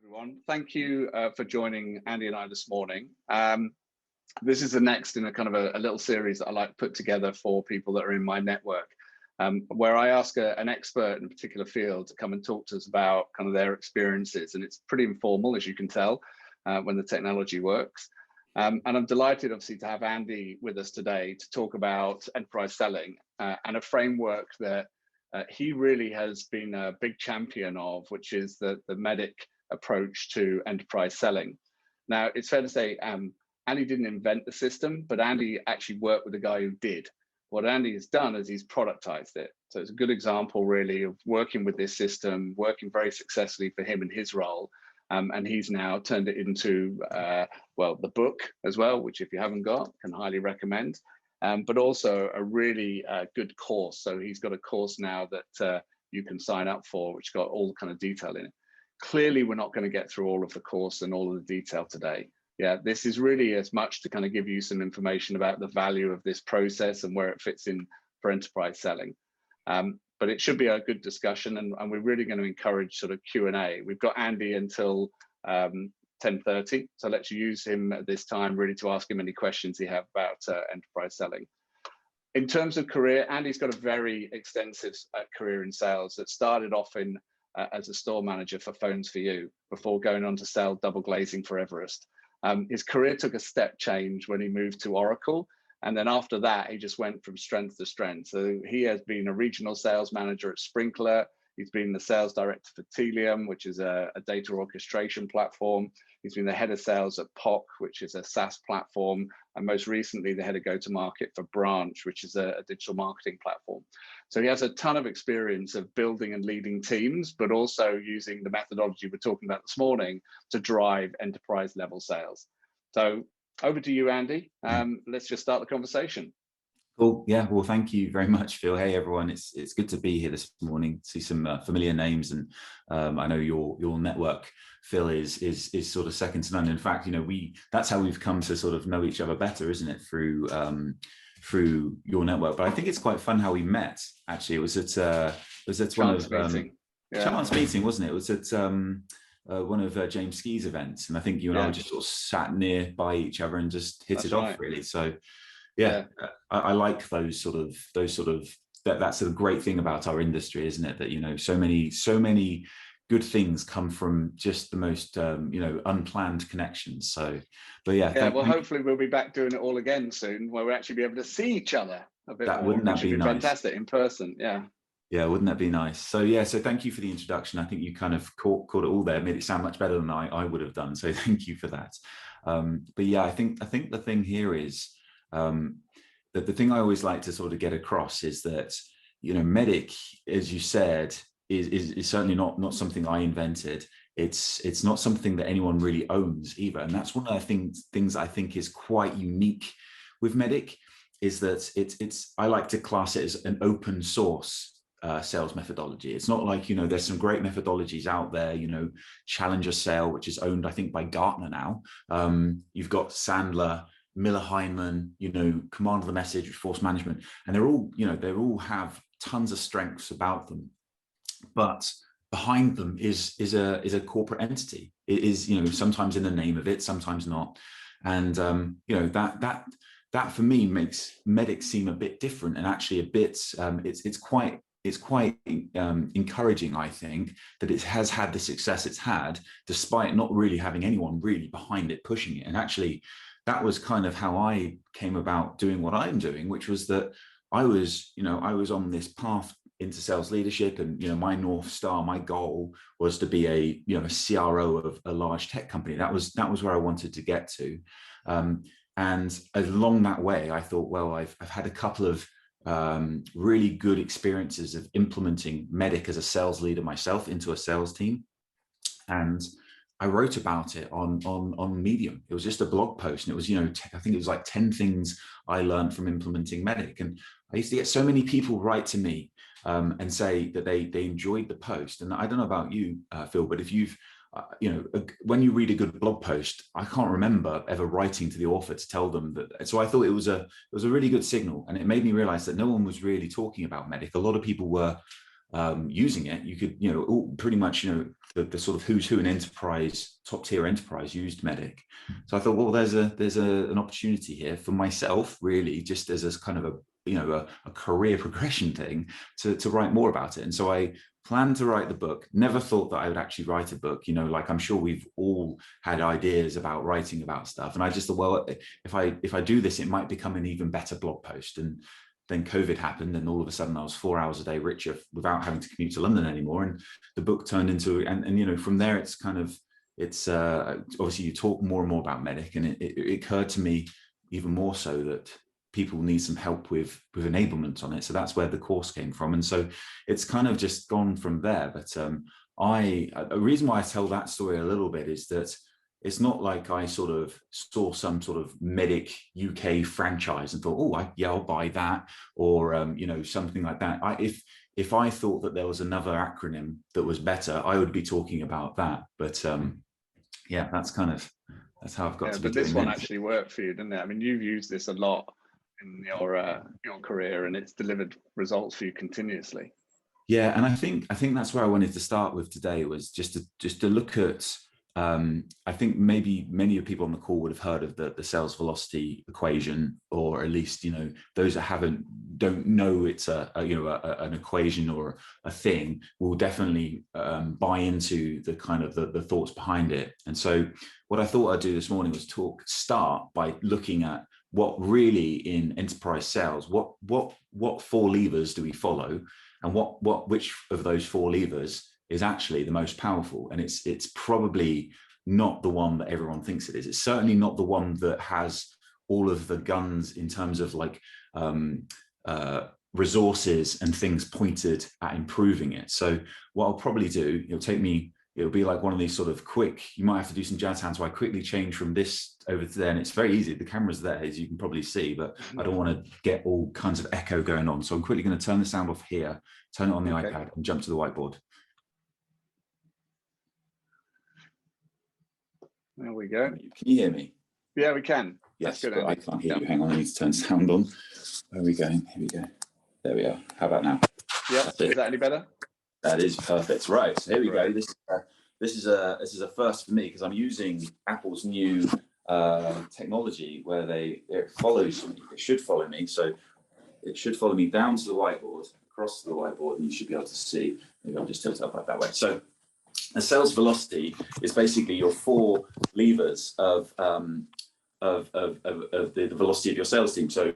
everyone. Thank you for joining Andy and I this morning. This is the next in a kind of a little series that I like to put together for people that are in my network, where I ask an expert in a particular field to come and talk to us about kind of their experiences. And it's pretty informal, as you can tell, when the technology works. And I'm delighted, obviously, to have Andy with us today to talk about enterprise selling and a framework that he really has been a big champion of, which is the MEDDICC approach to enterprise selling. Now, it's fair to say Andy didn't invent the system, but Andy actually worked with a guy who did. What Andy has done is he's productized it. So it's a good example, really, of working with this system, working very successfully for him in his role. And he's now turned it into, well, the book as well, which if you haven't got, can highly recommend. But also a really good course. So he's got a course now that you can sign up for, which got all the kind of detail in it. Clearly, we're not going to get through all of the course and all of the detail today. Yeah, this is really as much to kind of give you some information about the value of this process and where it fits in for enterprise selling. But it should be a good discussion, and we're really going to encourage sort of Q&A. We've got Andy until 10:30, so let's use him at this time really to ask him any questions you have about enterprise selling. In terms of career, Andy's got a very extensive career in sales that started off in as a store manager for Phones for You before going on to sell double glazing for Everest. His career took a step change when he moved to Oracle. And then after that, he just went from strength to strength. So he has been a regional sales manager at Sprinkler. He's been the sales director for Telium, which is a data orchestration platform. He's been the head of sales at POC, which is a SaaS platform. And most recently, the head of go-to-market for Branch, which is a digital marketing platform. So he has a ton of experience of building and leading teams, but also using the methodology we're talking about this morning to drive enterprise level sales. So over to you, Andy. Let's just start the conversation. Cool. Yeah. Well, thank you very much, Phil. Hey, everyone. It's good to be here this morning. See some familiar names, and I know your network, Phil, is sort of second to none. In fact, you know, that's how we've come to sort of know each other better, isn't it? Through your network. But I think it's quite fun how we met. Actually, it was at one of chance meeting, wasn't it? It was at one of James Ski's events, and I think you and I just sort of sat nearby each other and just hit it off, really. So. Yeah, I like those sort of that's a great thing about our industry, isn't it? That, you know, so many good things come from just the most you know, unplanned connections. So, but yeah, well, hopefully we'll be back doing it all again soon, where we'll actually be able to see each other a bit more. Wouldn't that be nice? Fantastic in person. Yeah, wouldn't that be nice? So yeah, so thank you for the introduction. I think you kind of caught it all there, made it sound much better than I would have done. So thank you for that. But yeah, I think the thing here is. That the thing I always like to sort of get across is that, you know, MEDDICC, as you said, is certainly not something I invented. It's not something that anyone really owns either, and that's one of the things I think is quite unique with MEDDICC, is that I like to class it as an open source sales methodology. It's not like, you know, there's some great methodologies out there, you know, Challenger Sale, which is owned, I think, by Gartner now. You've got Sandler, Miller Heiman, you know, Command of the Message, Force Management, and they're all, you know, they all have tons of strengths about them, but behind them is a corporate entity. It is, you know, sometimes in the name of it, sometimes not, and you know, that for me makes MEDDICC seem a bit different, and actually a bit it's quite encouraging, I think, that it has had the success it's had despite not really having anyone really behind it pushing it. And actually, that was kind of how I came about doing what I'm doing, which was that I was on this path into sales leadership, and, you know, my North Star, my goal was to be a CRO of a large tech company. That was where I wanted to get to. And along that way, I thought, well, I've had a couple of really good experiences of implementing MEDDICC as a sales leader myself into a sales team. And I wrote about it on Medium. It was just a blog post, and it was, you know, I think it was like 10 things I learned from implementing MEDDICC. And I used to get so many people write to me and say that they enjoyed the post. And I don't know about you, Phil, but if you've, you know, when you read a good blog post, I can't remember ever writing to the author to tell them that. So I thought it was a really good signal, and it made me realize that no one was really talking about MEDDICC. A lot of people were using it, you could, pretty much, the sort of who's who in enterprise, top tier enterprise used MEDDICC. So I thought, well, there's an opportunity here for myself, really, just as a kind of a career progression thing to write more about it. And so I planned to write the book. Never thought that I would actually write a book. Like I'm sure we've all had ideas about writing about stuff. And I just thought, well, if I do this, it might become an even better blog post. And then COVID happened, and all of a sudden I was 4 hours a day richer without having to commute to London anymore. And the book turned into, and from there, it's obviously you talk more and more about MEDDICC, and it occurred to me even more so that people need some help with enablement on it. So that's where the course came from. And so it's kind of just gone from there. But a reason why I tell that story a little bit is that it's not like I sort of saw some sort of MEDDICC UK franchise and thought, oh, I'll buy that, or something like that. If I thought that there was another acronym that was better, I would be talking about that. But yeah, that's how I've got to be. But this one actually worked for you, didn't it? I mean, you've used this a lot in your career, and it's delivered results for you continuously. Yeah, and I think that's where I wanted to start with today, was just to look at. I think maybe many of the people on the call would have heard of the sales velocity equation, or at least those that don't know it's an equation or a thing will definitely buy into the kind of the thoughts behind it. And so what I thought I'd do this morning was start by looking at what really in enterprise sales, what 4 levers do we follow, and which of those 4 levers is actually the most powerful. And it's probably not the one that everyone thinks it is. It's certainly not the one that has all of the guns in terms of like resources and things pointed at improving it. So what I'll probably do, it'll be like one of these sort of quick, you might have to do some jazz hands. So I quickly change from this over to there, and it's very easy. The camera's there, as you can probably see, but I don't want to get all kinds of echo going on. So I'm quickly going to turn the sound off here, turn it on the iPad, and jump to the whiteboard. There we go. Can you hear me? Yeah, we can. Yes, good, but I can't hear you. Hang on, I need to turn sound on. Where are we going? Here we go. There we are. How about now? Yeah, is that any better? That is perfect. Right, so here we go. This is a first for me, because I'm using Apple's new technology where it follows me. It should follow me. So it should follow me down to the whiteboard, across to the whiteboard, and you should be able to see. Maybe I'll just tilt it up like that way. So a sales velocity is basically your 4 levers of the velocity of your sales team. So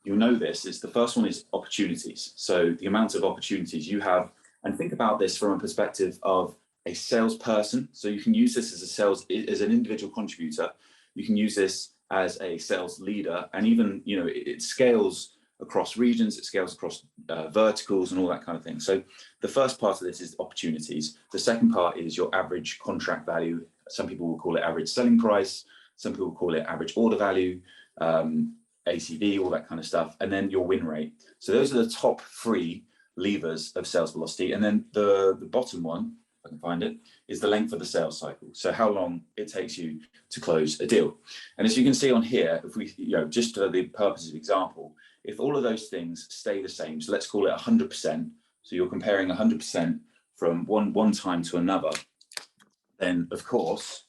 you'll know this. The first one is opportunities. So the amount of opportunities you have, and think about this from a perspective of a salesperson. So you can use this as an individual contributor. You can use this as a sales leader, and even it scales across regions, it scales across verticals and all that kind of thing. So the first part of this is opportunities. The second part is your average contract value. Some people will call it average selling price. Some people call it average order value, ACV, all that kind of stuff. And then your win rate. So those are the top 3 levers of sales velocity. And then the bottom one, if I can find it, is the length of the sales cycle. So how long it takes you to close a deal. And as you can see on here, if we, just for the purpose of example, if all of those things stay the same, so let's call it 100%, so you're comparing 100% from one time to another, then of course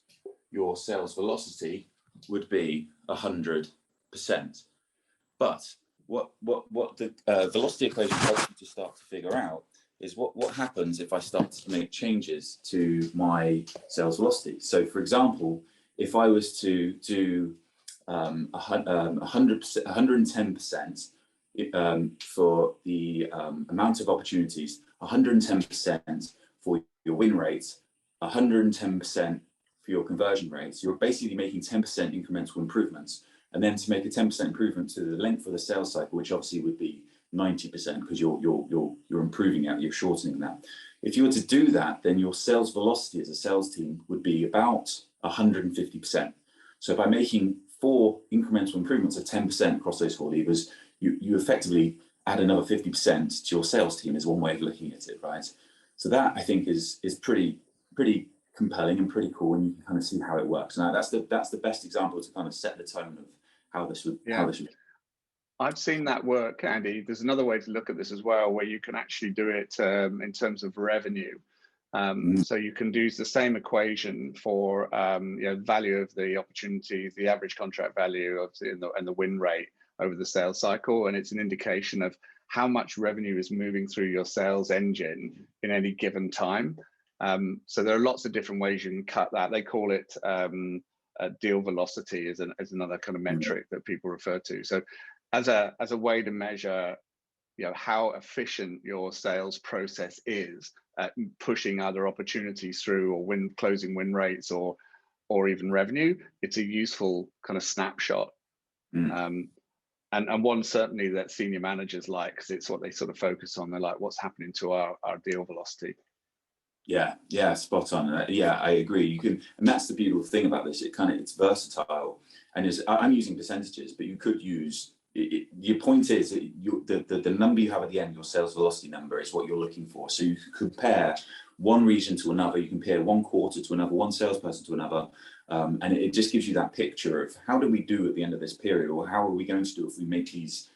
your sales velocity would be 100%. But what the velocity equation helps you to start to figure out is what happens if I start to make changes to my sales velocity. So for example, if I was to do 110% for the amount of opportunities, 110% for your win rate, 110% for your conversion rates, you're basically making 10% incremental improvements. And then to make a 10% improvement to the length of the sales cycle, which obviously would be 90%, because you're improving it, you're shortening that. If you were to do that, then your sales velocity as a sales team would be about 150%. So by making 4 incremental improvements of 10% across those 4 levers, you effectively add another 50% to your sales team, is one way of looking at it, right? So that, I think, is pretty compelling and pretty cool, and you can kind of see how it works. Now that's the best example to kind of set the tone of how this would. I've seen that work, Andy. There's another way to look at this as well, where you can actually do it in terms of revenue. So you can use the same equation for value of the opportunities, the average contract value of and the win rate over the sales cycle, and it's an indication of how much revenue is moving through your sales engine in any given time. So there are lots of different ways you can cut that. They call it deal velocity as another kind of metric that people refer to. So as a way to measure how efficient your sales process is at pushing other opportunities through, or closing win rates, or even revenue, it's a useful kind of snapshot. And one certainly that senior managers like, because it's what they sort of focus on. They're like, what's happening to our deal velocity? Yeah, spot on. Yeah, I agree. You can, and that's the beautiful thing about this. It's versatile, and I'm using percentages, but you could use. Your point is that the number you have at the end, your sales velocity number, is what you're looking for. So you can compare one region to another, you compare one quarter to another, one salesperson to another, and it just gives you that picture of how do we do at the end of this period, or how are we going to do if we make these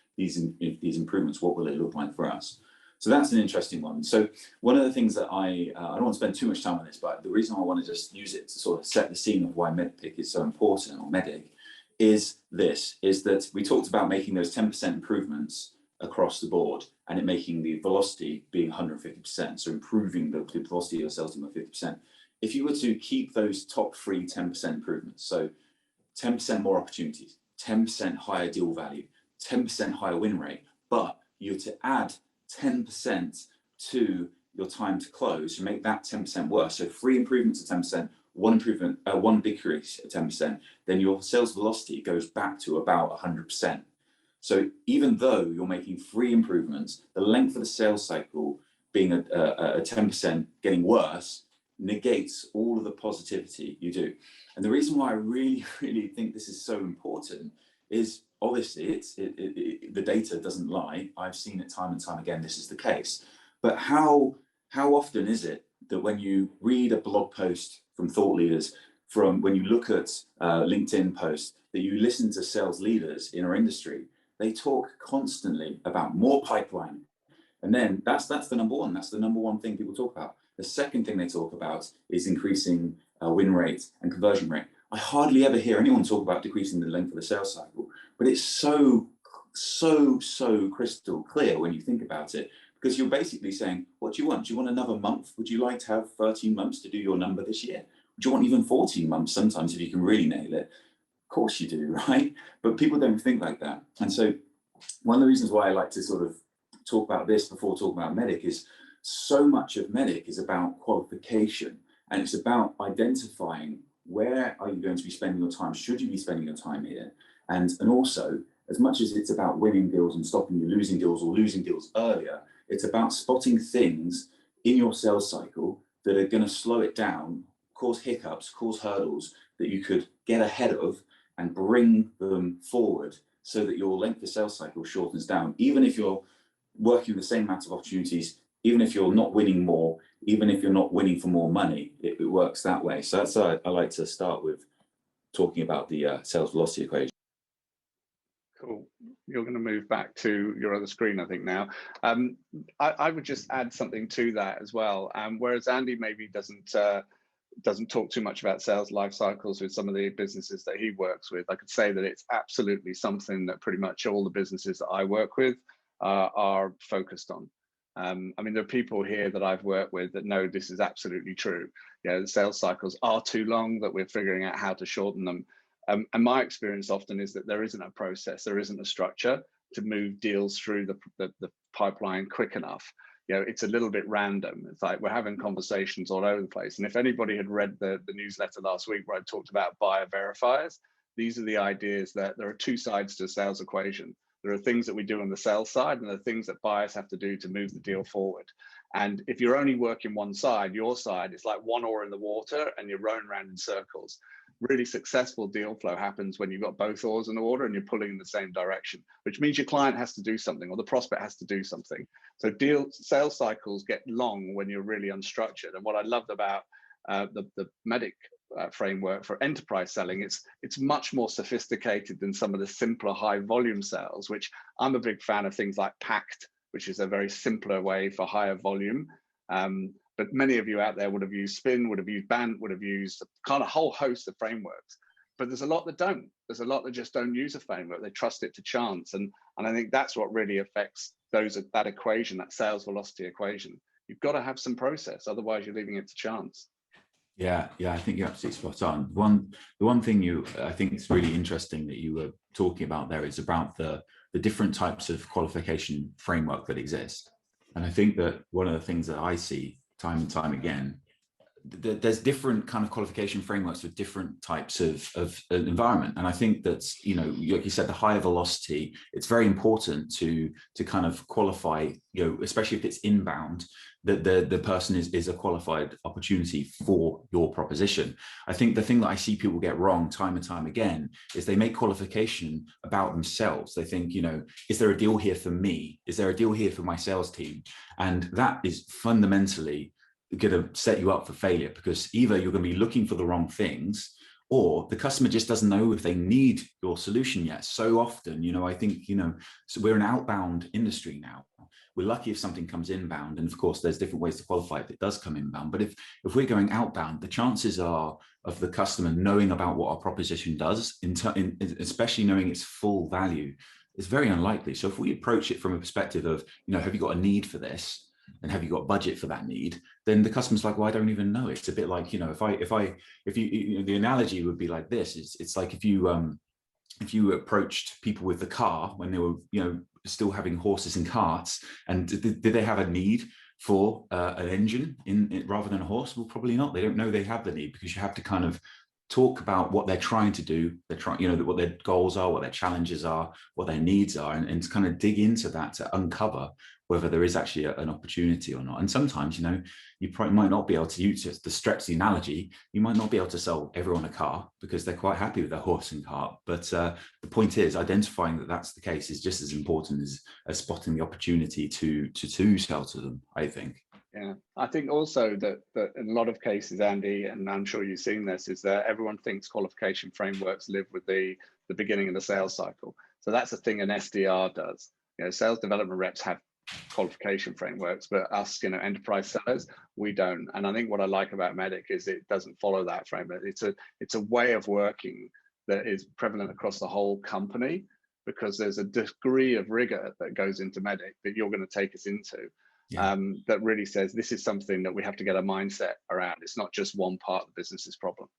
improvements? What will it look like for us? So that's an interesting one. So one of the things that I don't want to spend too much time on this, but the reason I want to just use it to sort of set the scene of why MEDDICC is so important, or MEDDICC, is that we talked about making those 10% improvements across the board, and it making the velocity being 150%, so improving the velocity of your sales team by 50%. If you were to keep those top three 10% improvements, so 10% more opportunities, 10% higher deal value, 10% higher win rate, but you're to add 10% to your time to close to make that 10% worse, so 3 improvements of 10%, one decrease of 10%, then your sales velocity goes back to about 100%. So even though you're making 3 improvements, the length of the sales cycle being a 10% getting worse negates all of the positivity you do. And the reason why I really, really think this is so important is, obviously, the data doesn't lie. I've seen it time and time again, this is the case. But how often is it that when you read a blog post from thought leaders, from when you look at LinkedIn posts, that you listen to sales leaders in our industry, they talk constantly about more pipeline. And then that's the number one. That's the number one thing people talk about. The second thing they talk about is increasing win rate and conversion rate. I hardly ever hear anyone talk about decreasing the length of the sales cycle, but it's so crystal clear when you think about it, because you're basically saying, what do you want? Do you want another month? Would you like to have 13 months to do your number this year? Would you want even 14 months sometimes if you can really nail it? Of course you do, right? But people don't think like that. And so one of the reasons why I like to sort of talk about this before talking about MEDDICC is so much of MEDDICC is about qualification, and it's about identifying where are you going to be spending your time? Should you be spending your time here? And also, as much as it's about winning deals and stopping you losing deals or losing deals earlier, it's about spotting things in your sales cycle that are going to slow it down, cause hiccups, cause hurdles that you could get ahead of and bring them forward so that your length of sales cycle shortens down. Even if you're working the same amount of opportunities, even if you're not winning more, even if you're not winning for more money, it works that way. So that's how I like to start with talking about the sales velocity equation. Cool. You're going to move back to your other screen, I think, now. I would just add something to that as well. Whereas Andy maybe doesn't talk too much about sales life cycles with some of the businesses that he works with, I could say that it's absolutely something that pretty much all the businesses that I work with are focused on. I mean, there are people here that I've worked with that know this is absolutely true. The sales cycles are too long, that we're figuring out how to shorten them. And my experience often is that there isn't a process, there isn't a structure to move deals through the pipeline quick enough. It's a little bit random. It's like we're having conversations all over the place. And if anybody had read the newsletter last week where I talked about buyer verifiers, these are the ideas that there are 2 sides to a sales equation. There are things that we do on the sales side, and there are things that buyers have to do to move the deal forward. And if you're only working one side, your side, it's like one oar in the water and you're rowing around in circles. Really successful deal flow happens when you've got both oars in the water and you're pulling in the same direction, which means your client has to do something or the prospect has to do something. So sales cycles get long when you're really unstructured. And what I loved about the MEDDICC framework for enterprise selling. It's much more sophisticated than some of the simpler high volume sales, which I'm a big fan of things like pact, which is a very simpler way for higher volume. But many of you out there would have used Spin, would have used Bant, would have used a kind of whole host of frameworks. But there's a lot that don't. There's a lot that just don't use a framework. They trust it to chance. And I think that's what really affects that equation, that sales velocity equation. You've got to have some process, otherwise you're leaving it to chance. Yeah, I think you're absolutely spot on. The one thing I think is really interesting that you were talking about there is about the different types of qualification framework that exist. And I think that one of the things that I see time and time again, there's different kind of qualification frameworks with different types of environment. And I think that's, like you said, the higher velocity, it's very important to kind of qualify, especially if it's inbound, that the person is a qualified opportunity for your proposition. I think the thing that I see people get wrong time and time again is they make qualification about themselves. They think, is there a deal here for me? Is there a deal here for my sales team? And that is fundamentally going to set you up for failure, because either you're going to be looking for the wrong things, or the customer just doesn't know if they need your solution yet. So often, I think, so we're an outbound industry now. We're lucky if something comes inbound. And of course, there's different ways to qualify if it does come inbound. But if we're going outbound, the chances are of the customer knowing about what our proposition does, especially knowing its full value, is very unlikely. So if we approach it from a perspective of, have you got a need for this? And have you got budget for that need? Then the customer's like, well, I don't even know. It's a bit like, if you the analogy would be like this. It's like if you approached people with the car when they were, still having horses and carts, and did they have a need for an engine rather than a horse? Well, probably not. They don't know they have the need, because you have to kind of talk about what they're trying to do. They're trying, what their goals are, what their challenges are, what their needs are, and to kind of dig into that to uncover whether there is actually an opportunity or not. And sometimes, you probably might not be able to use it to stretch the analogy. You might not be able to sell everyone a car because they're quite happy with their horse and cart. But the point is, identifying that that's the case is just as important as spotting the opportunity to sell to them, I think. Yeah, I think also that in a lot of cases, Andy, and I'm sure you've seen this, is that everyone thinks qualification frameworks live with the beginning of the sales cycle. So that's a thing an SDR does. Sales development reps have qualification frameworks, but us, enterprise sellers, we don't. And I think what I like about MEDDICC is it doesn't follow that framework. It's a way of working that is prevalent across the whole company, because there's a degree of rigor that goes into MEDDICC that you're going to take us into. Yeah. That really says this is something that we have to get a mindset around. It's not just one part of the business's problem.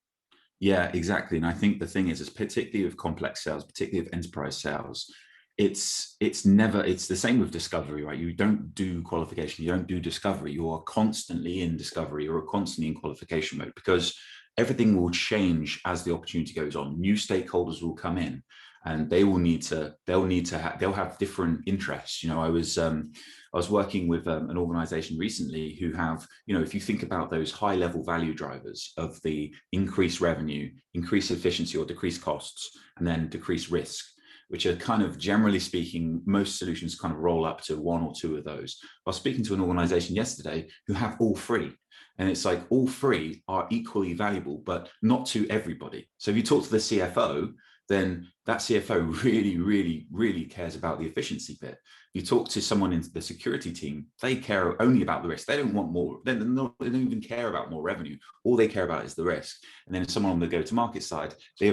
Yeah, exactly. And I think the thing is particularly with complex sales, particularly with enterprise sales, it's the same with discovery, right? You don't do qualification, you don't do discovery. You are constantly in discovery, or constantly in qualification mode, because everything will change as the opportunity goes on. New stakeholders will come in, and they'll have different interests. I was working with an organization recently who have, if you think about those high level value drivers of the increased revenue, increased efficiency or decreased costs, and then decreased risk, which are kind of, generally speaking, most solutions kind of roll up to one or two of those. I was speaking to an organization yesterday who have all three. And it's like all three are equally valuable, but not to everybody. So if you talk to the CFO, then that CFO really, really, really cares about the efficiency bit. You talk to someone in the security team, they care only about the risk. They don't want more. They don't even care about more revenue. All they care about is the risk. And then someone on the go-to-market side, they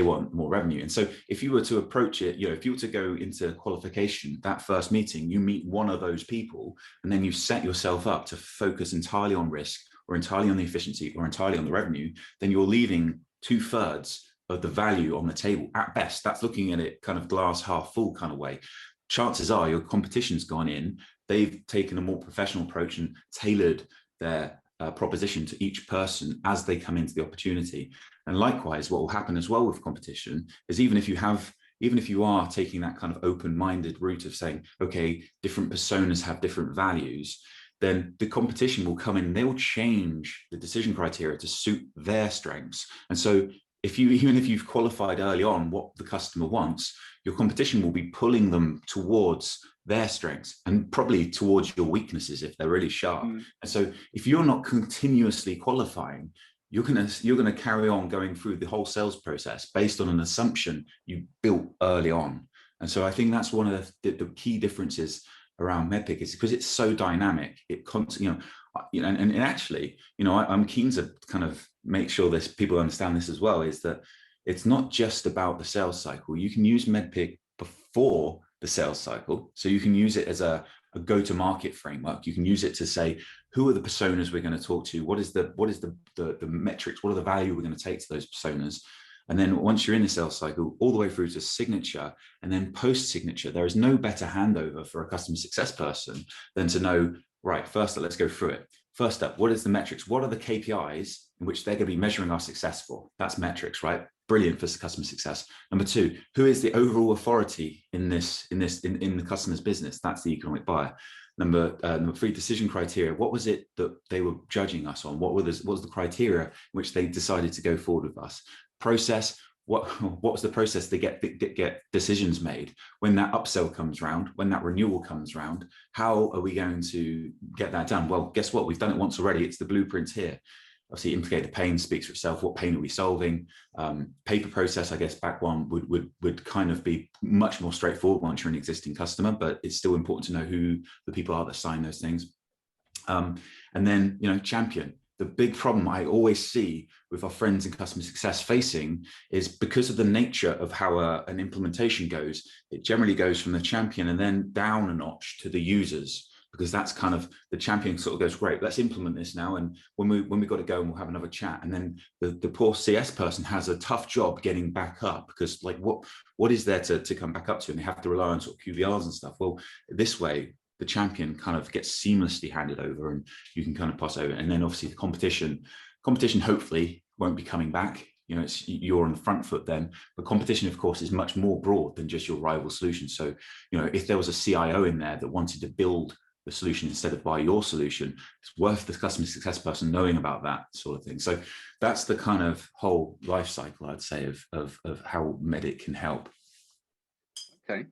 want more revenue. And so if you were to approach it, if you were to go into qualification, that first meeting, you meet one of those people, and then you set yourself up to focus entirely on risk, or entirely on the efficiency, or entirely on the revenue, then you're leaving 2/3 of the value on the table. At best, that's looking at it kind of glass half full kind of way. Chances are your competition's gone in, they've taken a more professional approach and tailored their proposition to each person as they come into the opportunity. And likewise, what will happen as well with competition is even if you are taking that kind of open-minded route of saying, okay, different personas have different values, then the competition will come in and they'll change the decision criteria to suit their strengths. And so even if you've qualified early on what the customer wants, your competition will be pulling them towards their strengths and probably towards your weaknesses if they're really sharp. And so if you're not continuously qualifying, you're gonna carry on going through the whole sales process based on an assumption you built early on. And so I think that's one of the key differences around MEDDICC, is because it's so dynamic. It constantly, and actually, I'm keen to kind of make sure this people understand this as well, is that it's not just about the sales cycle. You can use MEDDICC before the sales cycle. So you can use it as a go-to-market framework. You can use it to say, who are the personas we're going to talk to? What is the metrics? What are the value we're going to take to those personas? And then once you're in the sales cycle, all the way through to signature, and then post-signature, there is no better handover for a customer success person than to know, right, first, let's go through it. First up, what is the metrics? What are the KPIs in which they're going to be measuring our success for? That's metrics, right? Brilliant for customer success. Number two, who is the overall authority in the customer's business? That's the economic buyer. Number three, decision criteria. What was it that they were judging us on? What was the criteria in which they decided to go forward with us? Process. What was the process to get decisions made when that upsell comes round, when that renewal comes round? How are we going to get that done? Well, guess what? We've done it once already. It's the blueprints here. Obviously, implicate the pain speaks for itself. What pain are we solving? Paper process, I guess, back one would kind of be much more straightforward once you're an existing customer, but it's still important to know who the people are that sign those things. And then, champion. The big problem I always see with our friends in customer success facing is because of the nature of how an implementation goes, it generally goes from the champion and then down a notch to the users, because that's kind of the champion sort of goes, great, let's implement this now. And when we got to go, and we'll have another chat. And then the poor CS person has a tough job getting back up, because like, what is there to come back up to? And they have to rely on sort of QBRs and stuff. Well, this way, the champion kind of gets seamlessly handed over, and you can kind of pass over. And then obviously the competition hopefully won't be coming back. You're on the front foot then. But competition, of course, is much more broad than just your rival solution. So, if there was a CIO in there that wanted to build the solution instead of buy your solution, it's worth the customer success person knowing about that sort of thing. So that's the kind of whole life cycle, I'd say, of how MEDDICC can help. Okay.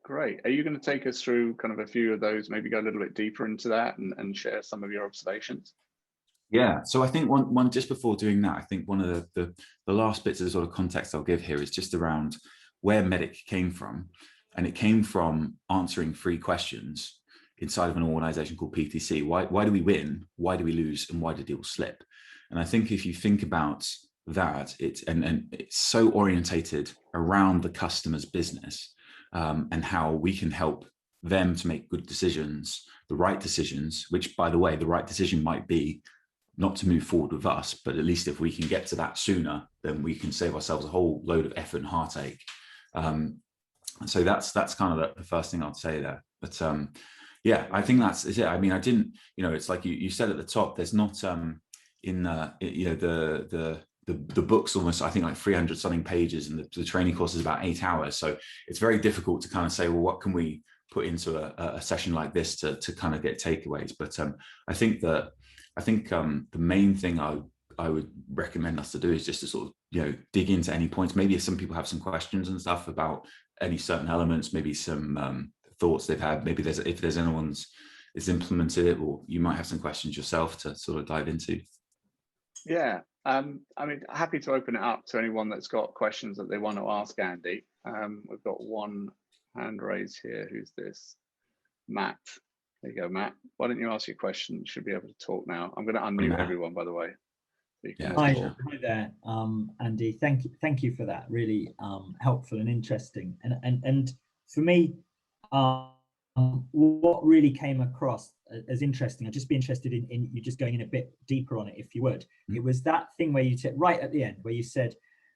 Great. Are you going to take us through kind of a few of those, maybe go a little bit deeper into that and share some of your observations? Yeah. So I think one just before doing that, I think one of the last bits of the sort of context I'll give here is just around where MEDDICC came from. And it came from answering 3 questions inside of an organization called PTC. Why do we win? Why do we lose? And why do deals slip? And I think if you think about that, it's so orientated around the customer's business. And how we can help them to make good decisions, the right decisions, which, by the way, the right decision might be not to move forward with us, but at least if we can get to that sooner, then we can save ourselves a whole load of effort and heartache. So that's kind of the first thing I'd say there. But yeah, I think that's it. I mean, I didn't, it's like you said at the top, there's not the book's almost, I think, like 300 something pages, and the training course is about 8 hours. So it's very difficult to kind of say, well, what can we put into a session like this to kind of get takeaways? But I think the main thing I would recommend us to do is just to sort of, dig into any points. Maybe if some people have some questions and stuff about any certain elements, maybe some thoughts they've had, maybe if there's anyone's is implemented it, or you might have some questions yourself to sort of dive into. Yeah. I mean, happy to open it up to anyone that's got questions that they want to ask Andy. We've got one hand raised here. Who's this? Matt. There you go, Matt. Why don't you ask your question? You should be able to talk now. I'm going to unmute everyone, by the way. So yeah. Hi there, Andy. Thank you for that. Really helpful and interesting. And for me, what really came across as interesting, I'd just be interested in you just going in a bit deeper on it, if you would. It was that thing where you said right at the end, where you said,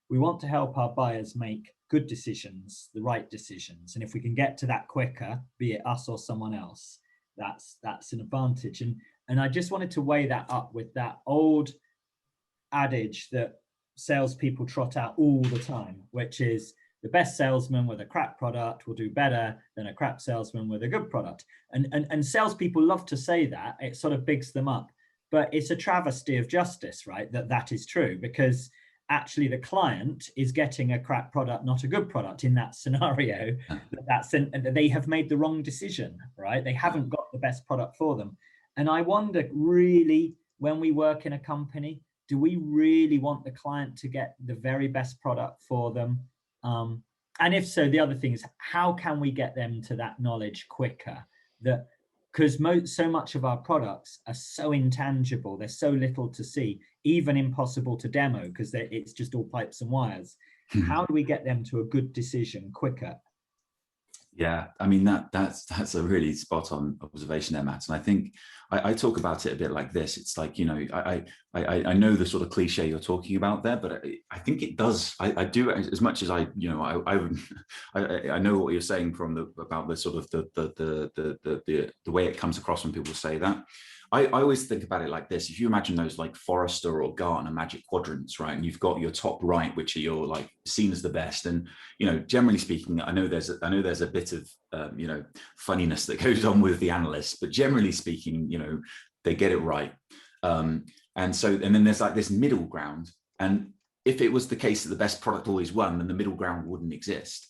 we want to help our buyers make good decisions, the right decisions. And if we can get to that quicker, be it us or someone else, that's an advantage. And I just wanted to weigh that up with that old adage that salespeople trot out all the time, which is, the best salesman with a crap product will do better than a crap salesman with a good product. And salespeople love to say that. It sort of bigs them up. But it's a travesty of justice, right? That is true, because actually the client is getting a crap product, not a good product in that scenario. They have made the wrong decision, right? They haven't got the best product for them. And I wonder, really, when we work in a company, do we really want the client to get the very best product for them? And if so, the other thing is, how can we get them to that knowledge quicker? That because so much of our products are so intangible, there's so little to see, even impossible to demo because it's just all pipes and wires. How do we get them to a good decision quicker? Yeah, I mean, that's a really spot on observation there, Matt. And I think I talk about it a bit like this. It's like, you know, I know the sort of cliche you're talking about there, but I think it does. I do, as much as I, you know, I know what you're saying about the sort of the way it comes across when people say that. I always think about it like this. If you imagine those like Forrester or Gartner magic quadrants, right? And you've got your top right, which are your like seen as the best. And, you know, generally speaking, I know there's a bit of, you know, funniness that goes on with the analysts, but generally speaking, you know, they get it right. And then there's like this middle ground. And if it was the case that the best product always won, then the middle ground wouldn't exist.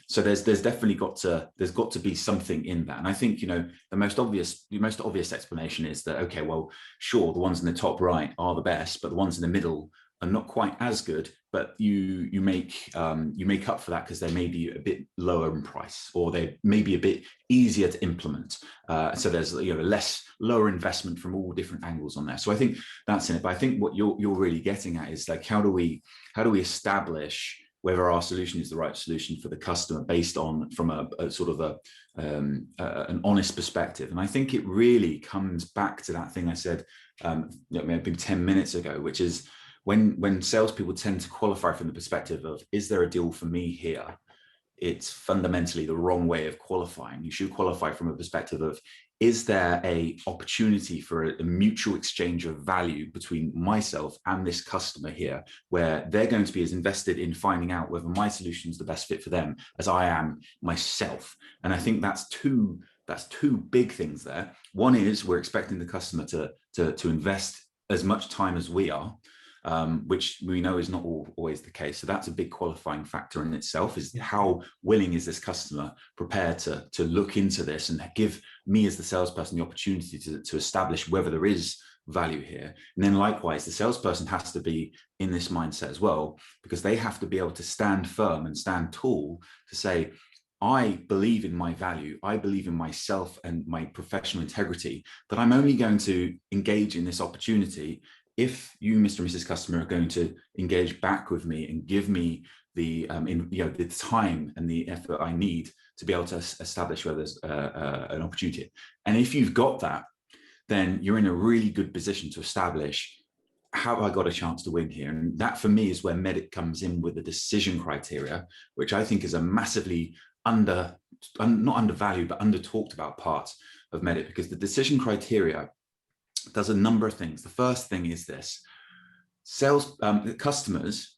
So there's definitely got to be something in that. And I think, you know, the most obvious explanation is that, okay, well, sure, the ones in the top right are the best, but the ones in the middle are not quite as good, but you make up for that because they may be a bit lower in price, or they may be a bit easier to implement. So there's, you know, lower investment from all different angles on there. So I think that's in it. But I think what you're really getting at is like, how do we establish whether our solution is the right solution for the customer based on from a sort of an honest perspective. And I think it really comes back to that thing I said maybe 10 minutes ago, which is when salespeople tend to qualify from the perspective of, is there a deal for me here? It's fundamentally the wrong way of qualifying. You should qualify from a perspective of, is there a opportunity for a mutual exchange of value between myself and this customer here, where they're going to be as invested in finding out whether my solution is the best fit for them as I am myself. And I think that's two big things there. One is we're expecting the customer to invest as much time as we are, which we know is not always the case. So that's a big qualifying factor in itself, is how willing is this customer prepared to look into this and give me as the salesperson the opportunity to establish whether there is value here. And then likewise, the salesperson has to be in this mindset as well, because they have to be able to stand firm and stand tall to say, I believe in my value, I believe in myself and my professional integrity, but I'm only going to engage in this opportunity if you, Mr. and Mrs. Customer, are going to engage back with me and give me the the time and the effort I need to be able to establish whether there's an opportunity. And if you've got that, then you're in a really good position to establish, have I got a chance to win here? And that for me is where MEDDICC comes in with the decision criteria, which I think is a massively not undervalued, but under talked about part of MEDDICC, because the decision criteria does a number of things. The first thing is this: customers,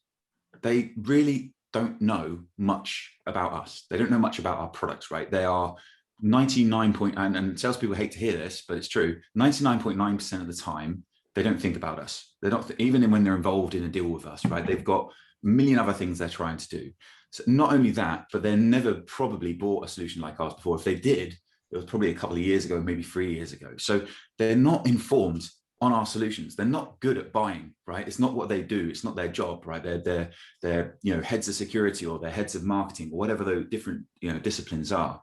they really don't know much about us. They don't know much about our products, right? They are 99 and salespeople hate to hear this, but it's true. 99.9% of the time, they don't think about us. They're not, even when they're involved in a deal with us, right? They've got a million other things they're trying to do. So not only that, but they're never probably bought a solution like ours before. If they did, it was probably a couple of years ago, maybe 3 years ago. So they're not informed on our solutions. They're not good at buying, right? It's not what they do. It's not their job, right? They're heads of security, or they're heads of marketing, or whatever the different disciplines are.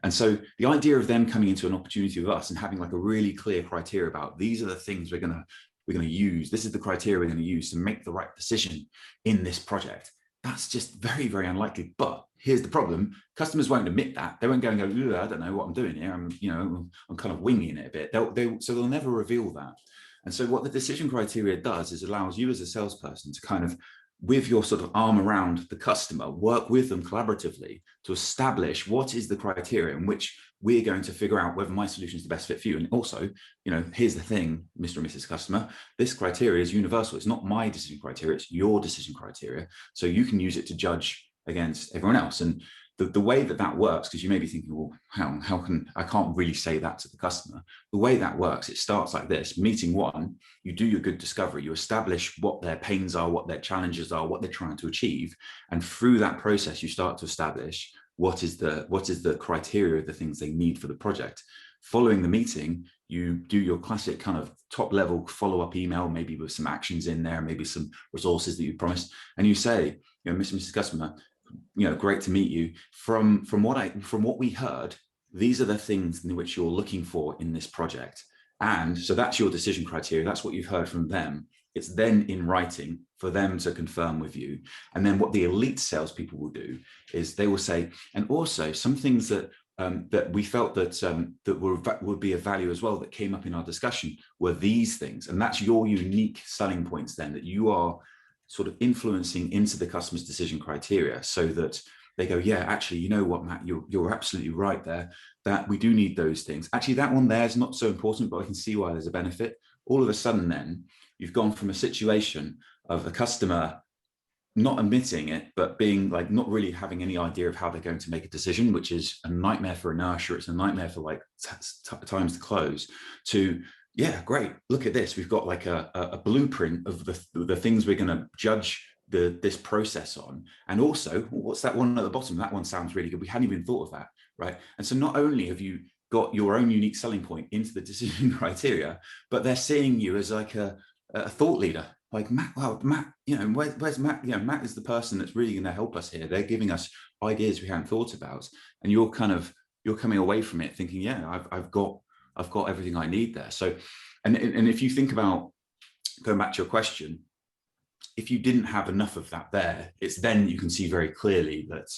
And so the idea of them coming into an opportunity with us and having like a really clear criteria about, these are the things we're going to use. This is the criteria we're going to use to make the right decision in this project. That's just very, very unlikely. But here's the problem: customers won't admit that. They won't go and go, I don't know what I'm doing here. I'm kind of winging it a bit. So they'll never reveal that. And so what the decision criteria does is allows you as a salesperson to kind of, with your sort of arm around the customer, work with them collaboratively to establish what is the criteria in which we're going to figure out whether my solution is the best fit for you. And also, here's the thing, Mr. and Mrs. Customer, this criteria is universal. It's not my decision criteria, it's your decision criteria. So you can use it to judge against everyone else. And the way that works, because you may be thinking, well, how can I can't really say that to the customer. The way that works, it starts like this. Meeting one, you do your good discovery, you establish what their pains are, what their challenges are, what they're trying to achieve. And through that process, you start to establish what is the criteria of the things they need for the project. following the meeting, you do your classic kind of top level follow-up email, maybe with some actions in there, maybe some resources that you promised, and you say, you know, Mr. and Mrs. Customer, you know, great to meet you. From what we heard, these are the things in which you're looking for in this project. And so that's your decision criteria. That's what you've heard from them. It's then in writing for them to confirm with you. And then what the elite salespeople will do is they will say, and also some things that that we felt that would be of value as well that came up in our discussion were these things. And that's your unique selling points then, that you are sort of influencing into the customer's decision criteria, so that they go, yeah, actually, you know what, Matt, you're absolutely right there, that we do need those things. Actually, that one there is not so important, but I can see why there's a benefit. All of a sudden then, you've gone from a situation of a customer not admitting it, but being like not really having any idea of how they're going to make a decision, which is a nightmare for inertia. It's a nightmare for like times to close, to, yeah, great, look at this. We've got like a blueprint of the things we're going to judge this process on. And also, what's that one at the bottom? That one sounds really good. We hadn't even thought of that, right? And so not only have you got your own unique selling point into the decision criteria, but they're seeing you as like a thought leader. Like, Matt, wow, Matt, you know, where's Matt? You know, Matt is the person that's really going to help us here. They're giving us ideas we hadn't thought about, and you're coming away from it thinking, yeah, I've got everything I need there. So, and if you think about going back to your question, if you didn't have enough of that there, it's then you can see very clearly that,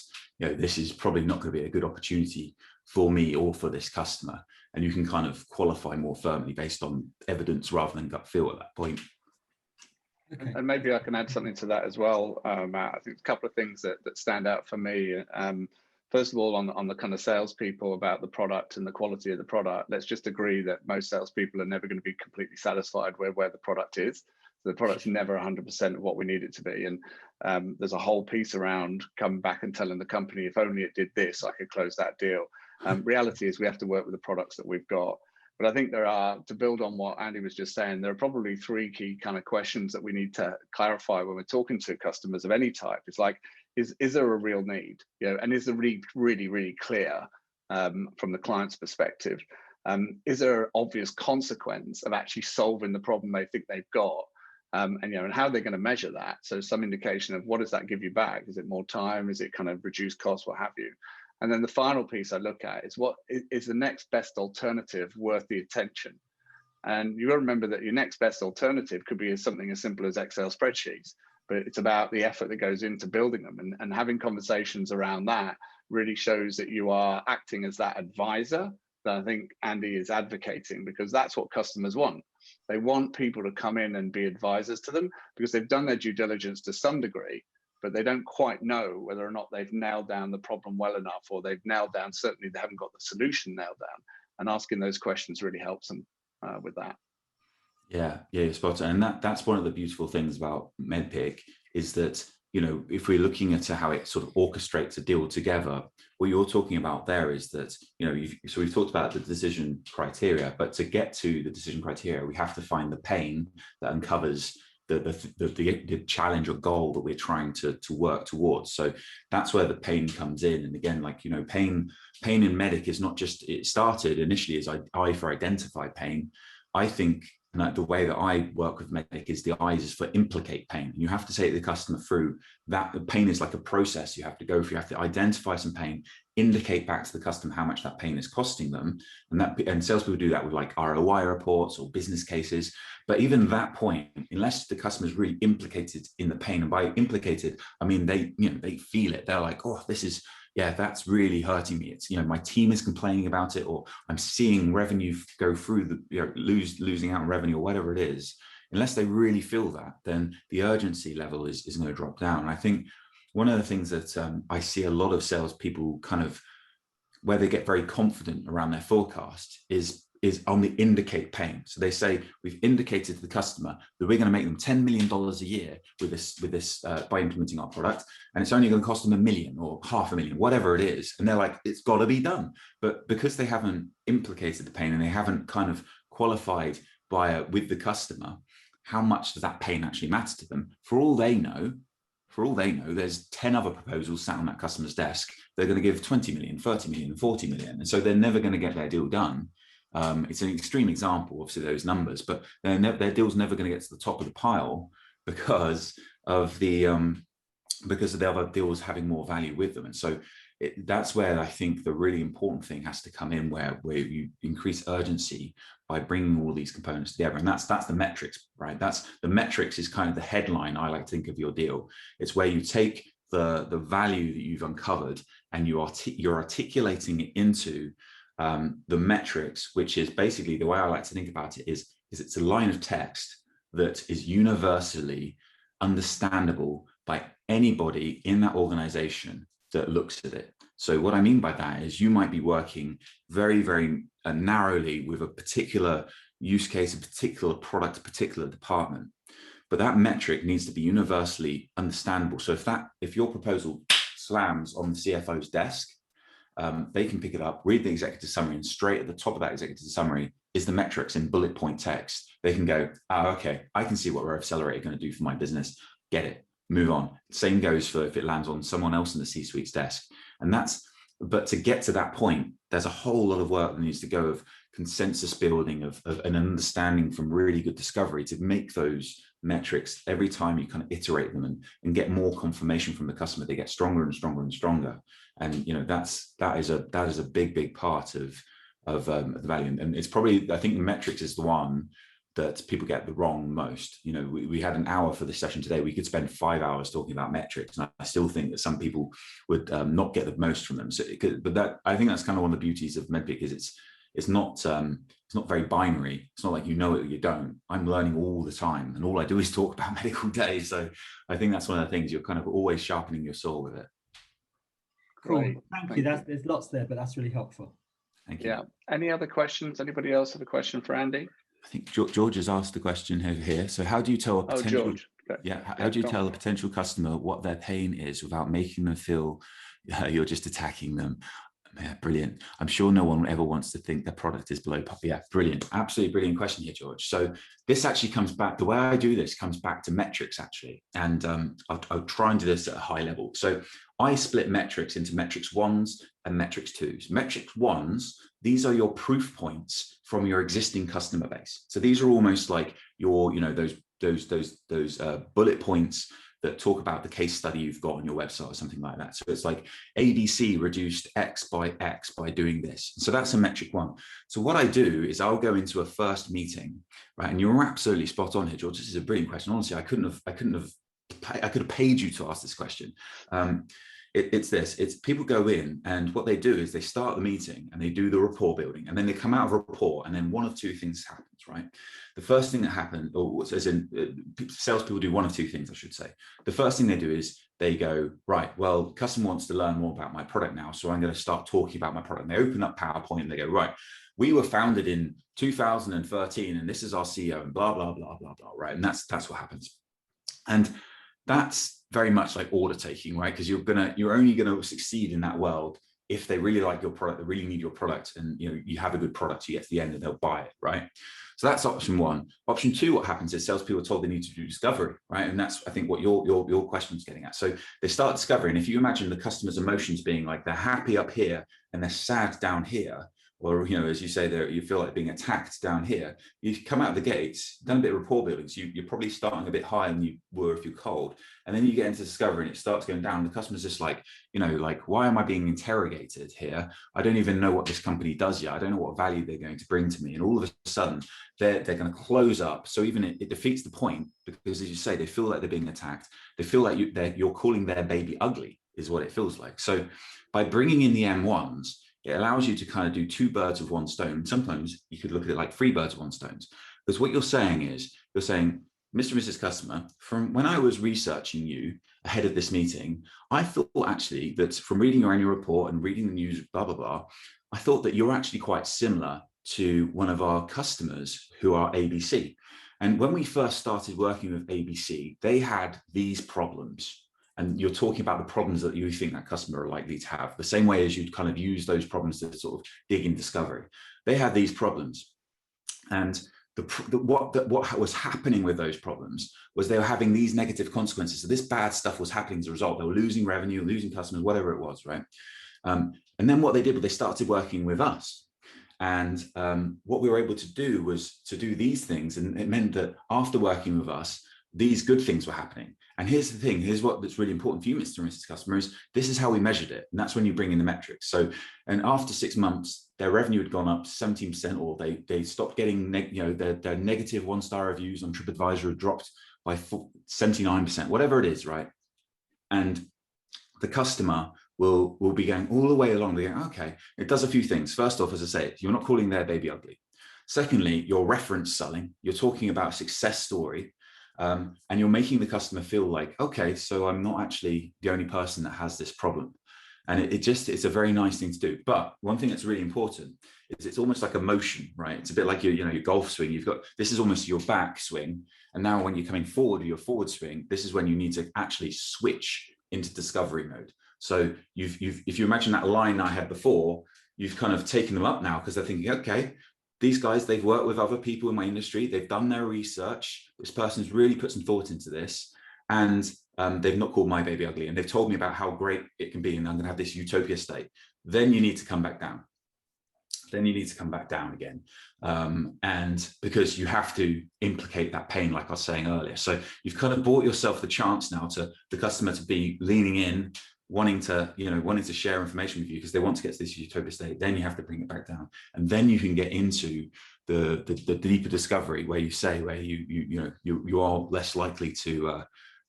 you know, this is probably not going to be a good opportunity for me or for this customer, and you can kind of qualify more firmly based on evidence rather than gut feel at that point. Okay. And maybe I can add something to that as well, Matt. I think a couple of things that stand out for me. First of all, on the kind of salespeople about the product and the quality of the product, let's just agree that most salespeople are never going to be completely satisfied where the product is. So the product's never 100% of what we need it to be. And there's a whole piece around coming back and telling the company, if only it did this, I could close that deal. Reality is we have to work with the products that we've got. But I think there are, to build on what Andy was just saying, there are probably three key kind of questions that we need to clarify when we're talking to customers of any type. It's like, is there a real need? You know, and is the need really, really clear from the client's perspective? Is there an obvious consequence of actually solving the problem they think they've got? And you know, and how they're going to measure that. So some indication of what does that give you back? Is it more time? Is it kind of reduced costs? What have you? And then the final piece I look at is what is the next best alternative worth the attention? And you got to remember that your next best alternative could be something as simple as Excel spreadsheets, but it's about the effort that goes into building them, and having conversations around that really shows that you are acting as that advisor that I think Andy is advocating, because that's what customers want. They want people to come in and be advisors to them because they've done their due diligence to some degree, but they don't quite know whether or not they've nailed down the problem well enough, or they've nailed down, certainly they haven't got the solution nailed down. And asking those questions really helps them with that. Yeah, you're spot on. And that's one of the beautiful things about MEDDICC, is that, you know, if we're looking at how it sort of orchestrates a deal together, what you're talking about there is that, you know, so we've talked about the decision criteria, but to get to the decision criteria, we have to find the pain that uncovers the challenge or goal that we're trying to work towards. So that's where the pain comes in. And again, like, you know, pain in MEDDICC is not just, it started initially as I for identify pain. I think, and the way that I work with MEDDICC is the I is for implicate pain. And you have to take the customer through that. The pain is like a process you have to go through. You have to identify some pain, indicate back to the customer how much that pain is costing them. And salespeople do that with like ROI reports or business cases. But even that point, unless the customer is really implicated in the pain, and by implicated, I mean, they feel it. They're like, oh, this is, yeah, that's really hurting me. It's, you know, my team is complaining about it, or I'm seeing revenue go through the, you know, losing out on revenue, or whatever it is. Unless they really feel that, then the urgency level is going to drop down. And I think one of the things that I see a lot of salespeople kind of, where they get very confident around their forecast is on the indicate pain. So they say, we've indicated to the customer that we're going to make them $10 million a year with this by implementing our product, and it's only going to cost them $1 million or $500,000, whatever it is. And they're like, it's got to be done. But because they haven't implicated the pain and they haven't kind of qualified with the customer, how much does that pain actually matter to them? For all they know, there's 10 other proposals sat on that customer's desk. They're going to give 20 million, 30 million, 40 million. And so they're never going to get their deal done. It's an extreme example, obviously, those numbers, but their deal's never going to get to the top of the pile because of the other deals having more value with them. And so that's where I think the really important thing has to come in, where you increase urgency by bringing all these components together. And that's the metrics, right? That's the metrics is kind of the headline I like to think of your deal. It's where you take the value that you've uncovered and you're articulating it into the metrics, which is basically, the way I like to think about it is it's a line of text that is universally understandable by anybody in that organization that looks at it. So what I mean by that is you might be working very, very narrowly with a particular use case, a particular product, a particular department, but that metric needs to be universally understandable. So if your proposal slams on the CFO's desk, they can pick it up, read the executive summary, and straight at the top of that executive summary is the metrics in bullet point text. They can go, oh, okay, I can see what REVCELERATE are going to do for my business. Get it, move on. Same goes for if it lands on someone else in the C-suite's desk. And but to get to that point, there's a whole lot of work that needs to go of consensus building, of an understanding from really good discovery to make those metrics, every time you kind of iterate them and get more confirmation from the customer, they get stronger and stronger and stronger. And that is a big part of the value. And it's probably, I think the metrics is the one that people get the wrong most. We had an hour for this session today. We could spend 5 hours talking about metrics, and I still think that some people would not get the most from them. So, I think that's kind of one of the beauties of MEDDICC, is it's not very binary. It's not like you know it or you don't. I'm learning all the time, and all I do is talk about medical day. So I think that's one of the things, you're kind of always sharpening your saw with it. Cool. Thank you. There's lots there, but that's really helpful. Thank you. Yeah. Any other questions? Anybody else have a question for Andy? I think George has asked the question over here. So how do you tell a potential, George. Okay. Yeah, how do you tell a potential customer what their pain is without making them feel you're just attacking them? Yeah, brilliant. I'm sure no one ever wants to think their product is below par. Yeah, brilliant. Absolutely brilliant question here, George. So this actually comes back, the way I do this comes back to metrics, actually. And I'll try and do this at a high level. So I split metrics into metrics 1s and metrics 2s. Metrics 1s, these are your proof points from your existing customer base. So these are almost like your, those bullet points that talk about the case study you've got on your website or something like that. So it's like ABC reduced X by doing this. So that's a metric 1. So what I do is I'll go into a first meeting, right? And you're absolutely spot on here, George. This is a brilliant question. Honestly, I could have paid you to ask this question. It's people go in, and what they do is they start the meeting and they do the rapport building, and then they come out of a rapport, and then one of two things happens, right? The first thing that happened, or as in salespeople do one of two things, I should say. The first thing they do is they go, right, well, the customer wants to learn more about my product now, so I'm going to start talking about my product. And they open up PowerPoint and they go, right, we were founded in 2013, and this is our CEO, and blah, blah, blah, blah, blah, right? And that's what happens. And that's very much like order taking, right? Because you're only going to succeed in that world if they really like your product, they really need your product, and you have a good product, you get to the end and they'll buy it, right? So that's option 1. Option 2, what happens is salespeople are told they need to do discovery, right? And that's, I think, what your question's getting at. So they start discovery, and if you imagine the customer's emotions being like they're happy up here and they're sad down here, or as you say, you feel like being attacked down here, you come out of the gates, done a bit of rapport building, so you're probably starting a bit higher than you were if you're cold, and then you get into discovery and it starts going down. The customer's just like, like, why am I being interrogated here? I don't even know what this company does yet. I don't know what value they're going to bring to me. And all of a sudden, they're going to close up. So even it defeats the point, because as you say, they feel like they're being attacked. They feel like you're calling their baby ugly, is what it feels like. So by bringing in the M1s, it allows you to kind of do 2 birds with 1 stone. Sometimes you could look at it like 3 birds with 1 stone. Because what you're saying is, Mr. and Mrs. Customer, from when I was researching you ahead of this meeting, I thought actually that from reading your annual report and reading the news, blah, blah, blah, I thought that you're actually quite similar to one of our customers who are ABC. And when we first started working with ABC, they had these problems. And you're talking about the problems that you think that customer are likely to have, the same way as you'd kind of use those problems to sort of dig in discovery. They had these problems. And what was happening with those problems was they were having these negative consequences. So this bad stuff was happening as a result. They were losing revenue, losing customers, whatever it was, right? And then what they did was they started working with us. And what we were able to do was to do these things. And it meant that after working with us, these good things were happening. And here's the thing, here's that's really important for you, Mr. and Mrs. Customers. This is how we measured it. And that's when you bring in the metrics. So, and after 6 months, their revenue had gone up 17%, or they stopped getting, their negative 1-star reviews on TripAdvisor had dropped by 79%, whatever it is, right? And the customer will be going all the way along. They go, okay, it does a few things. First off, as I say, you're not calling their baby ugly. Secondly, you're reference selling. You're talking about a success story. And you're making the customer feel like, okay, so I'm not actually the only person that has this problem. And it's a very nice thing to do. But one thing that's really important is it's almost like a motion, right? It's a bit like your golf swing. You've got, this is almost your back swing. And now when you're coming forward with your forward swing, this is when you need to actually switch into discovery mode. So if you imagine that line I had before, you've kind of taken them up now because they're thinking, okay, these guys, they've worked with other people in my industry. They've done their research. This person's really put some thought into this. And they've not called my baby ugly. And they've told me about how great it can be. And I'm going to have this utopia state. Then you need to come back down. Then you need to come back down again. And because you have to implicate that pain, like I was saying earlier. So you've kind of bought yourself the chance now to the customer to be leaning in, wanting to share information with you because they want to get to this utopia state. Then you have to bring it back down, and then you can get into the deeper discovery where you are less likely to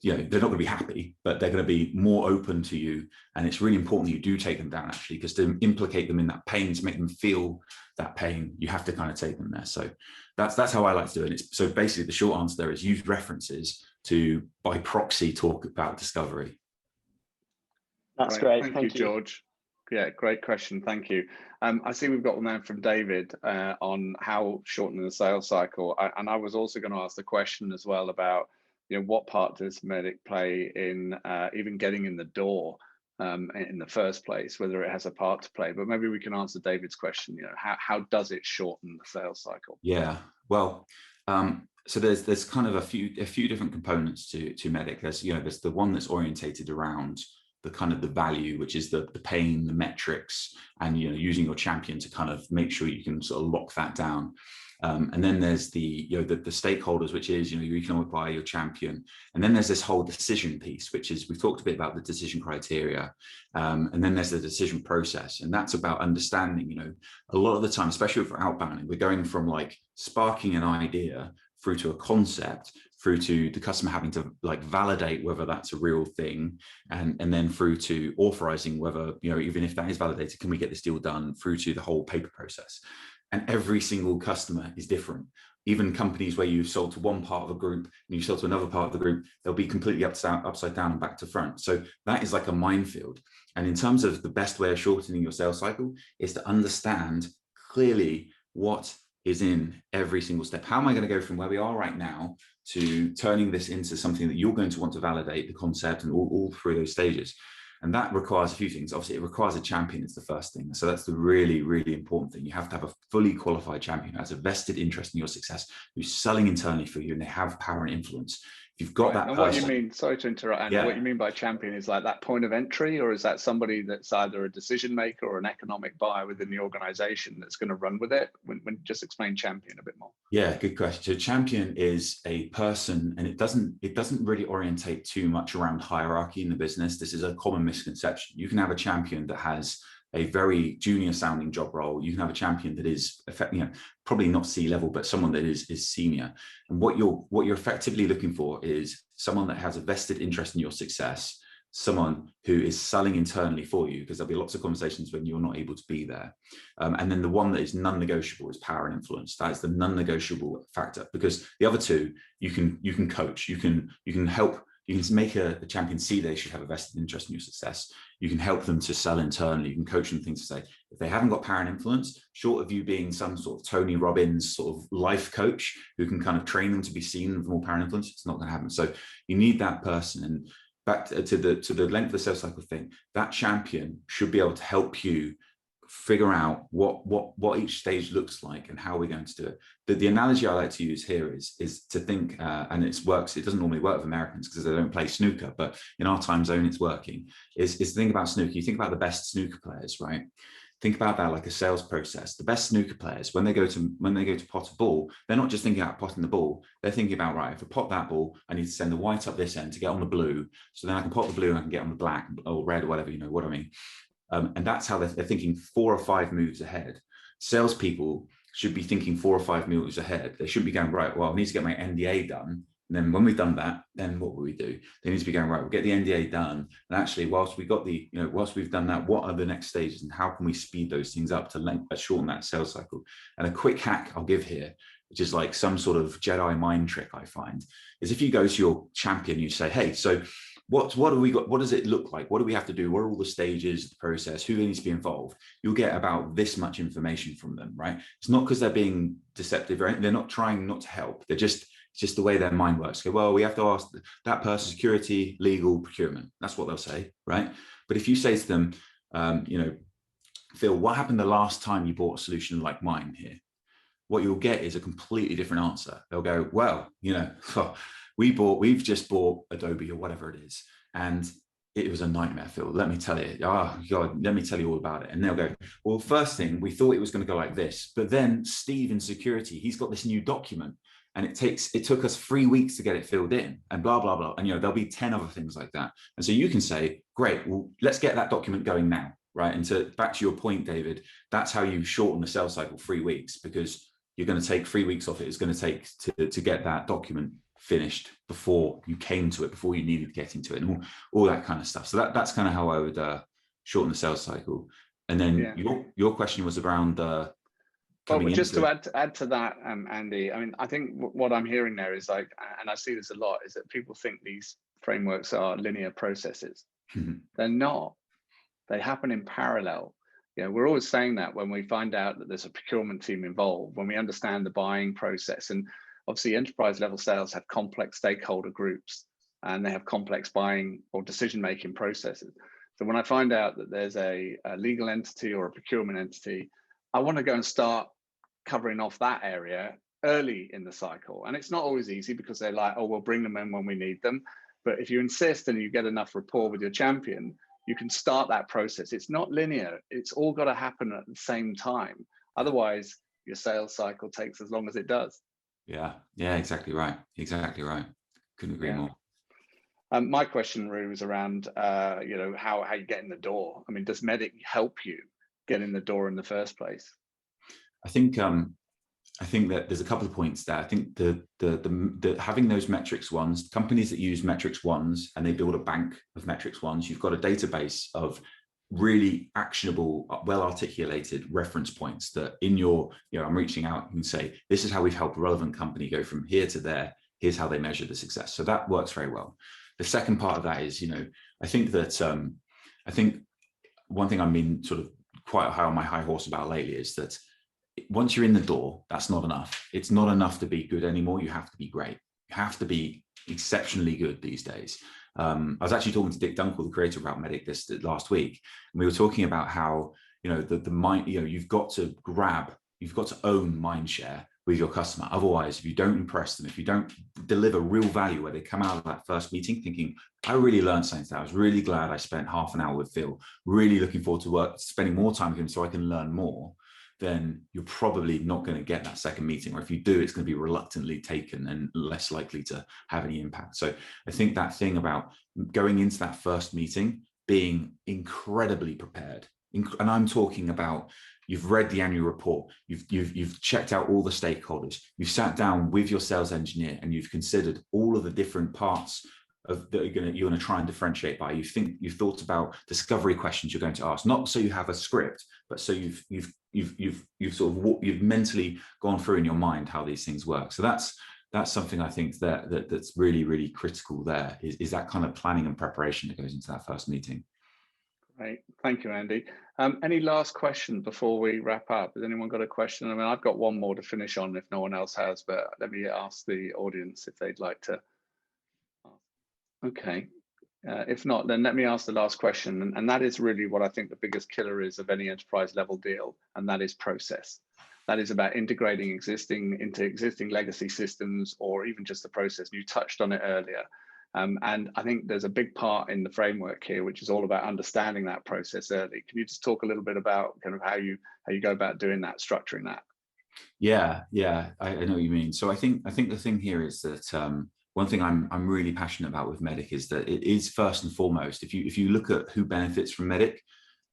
they're not going to be happy, but they're going to be more open to you. And it's really important that you do take them down, actually, because to implicate them in that pain, to make them feel that pain, you have to kind of take them there. So that's how I like to do it. So basically the short answer there is use references to, by proxy, talk about discovery. That's great. Thank you, George. Yeah, great question. Thank you. I see we've got one now from David on how shortening the sales cycle. And I was also going to ask the question as well about, what part does MEDDICC play in even getting in the door in the first place, whether it has a part to play. But maybe we can answer David's question. How does it shorten the sales cycle? Yeah, well, so there's kind of a few different components to MEDDICC. There's the one that's orientated around the kind of the value, which is the pain, the metrics, and using your champion to kind of make sure you can sort of lock that down. And then there's the stakeholders, which is your economic buyer, your champion, and then there's this whole decision piece, which is, we've talked a bit about the decision criteria, and then there's the decision process, and that's about understanding. A lot of the time, especially for outbounding, we're going from like sparking an idea through to a concept, through to the customer having to like validate whether that's a real thing, and then through to authorizing whether, even if that is validated, can we get this deal done, through to the whole paper process. And every single customer is different. Even companies where you've sold to one part of a group and you sell to another part of the group, they'll be completely upside down and back to front. So that is like a minefield. And in terms of the best way of shortening your sales cycle is to understand clearly what is in every single step. How am I going to go from where we are right now to turning this into something that you're going to want to validate the concept, and all through those stages? And that requires a few things. Obviously, it requires a champion. It's the first thing. So that's the really, really important thing. You have to have a fully qualified champion who has a vested interest in your success, who's selling internally for you, and they have power and influence. If you've got that person. What you mean, sorry to interrupt, Andy, what you mean by champion is like that point of entry, or is that somebody that's either a decision maker or an economic buyer within the organization that's going to run with it? When just explain champion a bit more. Yeah, good question. So champion is a person, and it doesn't really orientate too much around hierarchy in the business. This is a common misconception. You can have a champion that has a very junior sounding job role. You can have a champion that is, probably not C-level, but someone that is senior. And what you're effectively looking for is someone that has a vested interest in your success, someone who is selling internally for you, because there'll be lots of conversations when you're not able to be there. And then the one that is non-negotiable is power and influence. That is the non-negotiable factor, because the other two, you can coach, you can help. You can make a champion see they should have a vested interest in your success. You can help them to sell internally. You can coach them things to say, if they haven't got power and influence, short of you being some sort of Tony Robbins sort of life coach who can kind of train them to be seen with more power and influence, it's not going to happen. So you need that person. And back to the length of the sales cycle thing, that champion should be able to help you figure out what each stage looks like and how we're going to do it. The analogy I like to use here is to think, and it doesn't normally work with Americans because they don't play snooker, but in our time zone it's working, is to think about snooker. You think about the best snooker players, right? think about that like a sales process. The best snooker players, when they go to pot a ball, they're not just thinking about potting the ball. They're thinking about, right, if I pot that ball, I need to send the white up this end to get on the blue. So then I can pot the blue and I can get on the black or red or whatever, you know what I mean? And that's how they're thinking 4 or 5 moves ahead. Salespeople should be thinking 4 or 5 moves ahead. They shouldn't be going, right, well, I need to get my NDA done. And then when we've done that, then what will we do? They need to be going, right, we'll get the NDA done. And actually, whilst we've done that, what are the next stages and how can we speed those things up to shorten that sales cycle? And a quick hack I'll give here, which is like some sort of Jedi mind trick I find, is if you go to your champion, you say, hey, so what have we got? What does it look like? What do we have to do? What are all the stages, the process? Who needs to be involved? You'll get about this much information from them, right? It's not because they're being deceptive, right? They're not trying not to help. It's just the way their mind works. Go, well, we have to ask that person security, legal, procurement. That's what they'll say, right? But if you say to them, Phil, what happened the last time you bought a solution like mine here? What you'll get is a completely different answer. They'll go, well, we've just bought Adobe or whatever it is, and it was a nightmare, Phil. Let me tell you. Oh God, let me tell you all about it. And they'll go, well, first thing, we thought it was going to go like this, but then Steve in security, he's got this new document, and it took us 3 weeks to get it filled in, and blah blah blah. And there'll be 10 other things like that. And so you can say, great, well, let's get that document going now, right? And back to your point, David, that's how you shorten the sales cycle 3 weeks, because you're going to take 3 weeks off it. It's going to take to get that document finished before you came to it, before you needed to get into it, and all that kind of stuff. So that's kind of how I would shorten the sales cycle. And then your question was around just to add to that, Andy, I mean, I think what I'm hearing there is like, and I see this a lot, is that people think these frameworks are linear processes. They're not. They happen in parallel. We're always saying that when we find out that there's a procurement team involved, when we understand the buying process. And obviously enterprise level sales have complex stakeholder groups, and they have complex buying or decision-making processes. So when I find out that there's a legal entity or a procurement entity, I want to go and start covering off that area early in the cycle. And it's not always easy, because they're like, oh, we'll bring them in when we need them. But if you insist and you get enough rapport with your champion, you can start that process. It's not linear. It's all got to happen at the same time. Otherwise, your sales cycle takes as long as it does. Yeah, exactly right. Couldn't agree more. My question, Rue, is around how you get in the door. I mean, does MEDDICC help you get in the door in the first place? I think that there's a couple of points there. I think the having those metrics ones, companies that use metrics ones and they build a bank of metrics ones, you've got a database of really actionable, well articulated reference points that in I'm reaching out and say, this is how we've helped a relevant company go from here to there. Here's how they measure the success. So that works very well. The second part of that is, I think one thing I've been sort of quite high on my high horse about lately is that once you're in the door, that's not enough. It's not enough to be good anymore. You have to be great. You have to be exceptionally good these days. I was actually talking to Dick Dunkel, the creator about MEDDICC, this last week, and we were talking about how the mind. You've got to own mind share with your customer. Otherwise, if you don't impress them, if you don't deliver real value, where they come out of that first meeting thinking, I really learned something today. I was really glad I spent half an hour with Phil. Really looking forward to spending more time with him so I can learn more. Then you're probably not going to get that second meeting, or if you do, it's going to be reluctantly taken and less likely to have any impact. So I think that thing about going into that first meeting, being incredibly prepared, and I'm talking about you've read the annual report, you've checked out all the stakeholders, you've sat down with your sales engineer and you've considered all of the different parts of that you're going to try and differentiate by. You've thought about discovery questions you're going to ask, not so you have a script, but so you've mentally gone through in your mind how these things work. So that's something I think that's really, really critical there, is that kind of planning and preparation that goes into that first meeting. Great, thank you, Andy. Any last question before we wrap up? Has anyone got a question? I mean, I've got one more to finish on if no one else has, but let me ask the audience if they'd like to. Okay, if not, then let me ask the last question, and that is really what I think the biggest killer is of any enterprise level deal, and that is process. That is about integrating into existing legacy systems, or even just the process. You touched on it earlier. And I think there's a big part in the framework here, which is all about understanding that process early. Can you just talk a little bit about kind of how you go about doing that, structuring that? Yeah, I know what you mean. So I think the thing here is that one thing I'm really passionate about with MEDDICC is that it is first and foremost, if you look at who benefits from MEDDICC,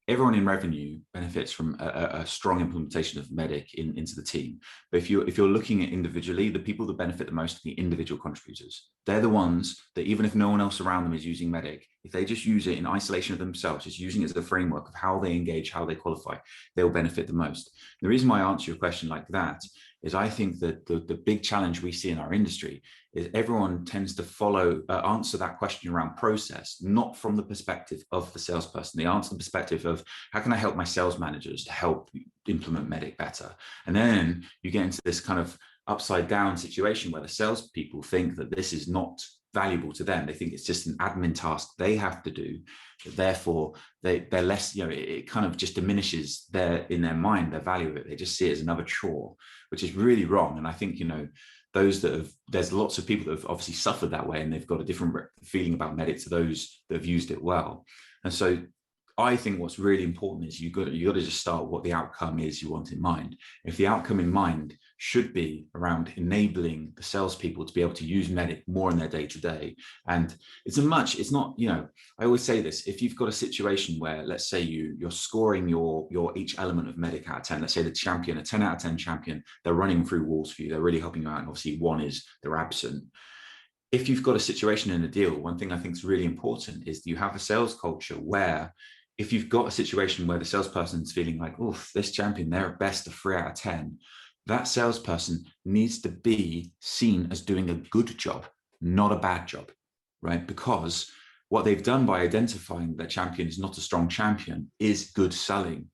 everyone in revenue benefits from a strong implementation of MEDDICC into the team. But if you're looking at individually, the people that benefit the most are the individual contributors. They're the ones that, even if no one else around them is using MEDDICC, if they just use it in isolation of themselves, just using it as a framework of how they engage, how they qualify, they'll benefit the most. The reason why I answer your question like that is I think that the big challenge we see in our industry is everyone tends to answer that question around process, not from the perspective of the salesperson. They answer the perspective of, how can I help my sales managers to help implement MEDDICC better? And then you get into this kind of upside down situation where the salespeople think that this is not valuable to them. They think it's just an admin task they have to do. Therefore, they're less, it kind of just diminishes in their mind, their value of it. They just see it as another chore, which is really wrong. And I think, there's lots of people that have obviously suffered that way, and they've got a different feeling about MEDDICC to those that have used it well. And so I think what's really important is you got to just start what the outcome is you want in mind. If the outcome in mind should be around enabling the salespeople to be able to use MEDDICC more in their day-to-day, and it's not, I always say this, if you've got a situation where, let's say you're scoring your each element of MEDDICC out of 10, let's say the champion, a 10 out of 10 champion, they're running through walls for you, they're really helping you out, and obviously one is they're absent. If you've got a situation in a deal, one thing I think is really important is you have a sales culture where, if you've got a situation where the salesperson's feeling like, oh, this champion, they're at best a 3 out of 10, that salesperson needs to be seen as doing a good job, not a bad job, right? Because what they've done by identifying that champion is not a strong champion is good selling.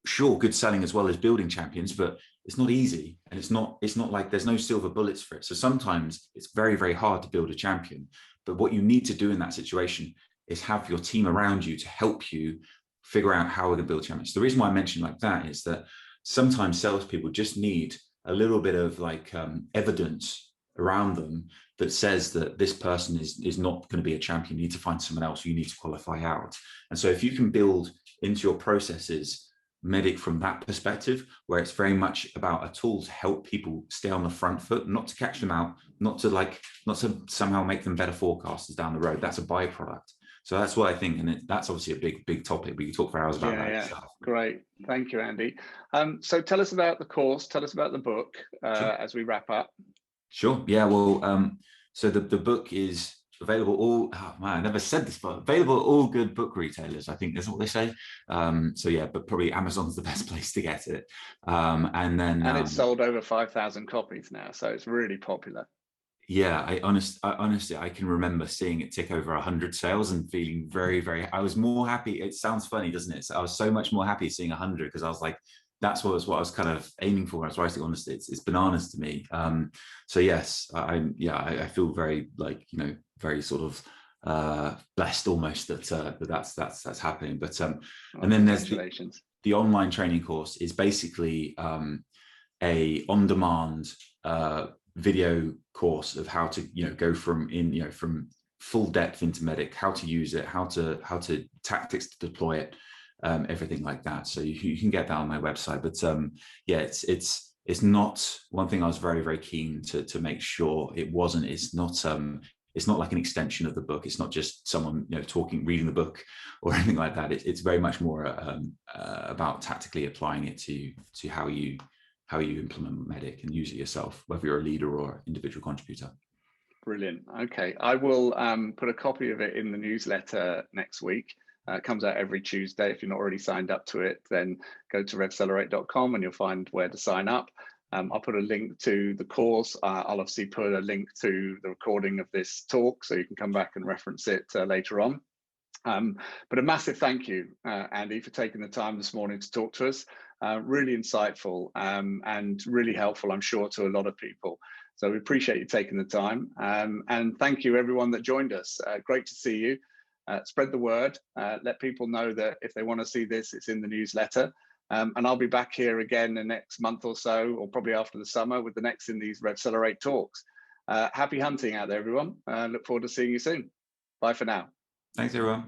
Sure, good selling as well as building champions, but it's not easy, and it's not like there's no silver bullets for it. So sometimes it's very, very hard to build a champion. But what you need to do in that situation is have your team around you to help you figure out how we're going to build champions. The reason why I mention like that is that sometimes salespeople just need a little bit of evidence around them that says that this person is not going to be a champion. You need to find someone else, you need to qualify out. And so if you can build into your processes MEDDICC from that perspective, where it's very much about a tool to help people stay on the front foot, not to catch them out, not to somehow make them better forecasters down the road. That's a byproduct. So that's what I think, and that's obviously a big topic. We could talk for hours about that. Yeah, great. Thank you, Andy. So tell us about the course, tell us about the book Sure. as we wrap up. Sure. Yeah, well, so the book is available I never said this, but available at all good book retailers. I think that's what they say. So yeah, but probably Amazon's the best place to get it. And it's sold over 5,000 copies now, so it's really popular. Yeah, I honestly, I can remember seeing it tick over 100 sales and feeling very, very, I was more happy. It sounds funny, doesn't it? So I was so much more happy seeing 100, because I was like, that's what I was kind of aiming for when I was writing. Honestly, it's bananas to me. So yes, I feel very very sort of blessed almost that's happening. But and then there's the online training course is basically a on-demand video course of how to go from full depth into MEDDICC, how to use it, how to tactics to deploy it, everything like that. So you can get that on my website. But yeah, it's not one thing I was very, very keen to make sure it's not like an extension of the book. It's not just someone reading the book or anything like that. It's very much more about tactically applying it to how you implement MEDDICC and use it yourself, whether you're a leader or individual contributor. Brilliant. Okay, I will put a copy of it in the newsletter next week. It comes out every Tuesday. If you're not already signed up to it, then go to REVCELERATE.com and you'll find where to sign up. I'll put a link to the course. I'll obviously put a link to the recording of this talk, so you can come back and reference it later on. But a massive thank you, Andy, for taking the time this morning to talk to us. Really insightful and really helpful, I'm sure, to a lot of people. So we appreciate you taking the time. And thank you, everyone that joined us. Great to see you. Spread the word. Let people know that if they want to see this, it's in the newsletter. And I'll be back here again the next month or so, or probably after the summer, with the next in these REVCELERATE talks. Happy hunting out there, everyone. Look forward to seeing you soon. Bye for now. Thanks, everyone.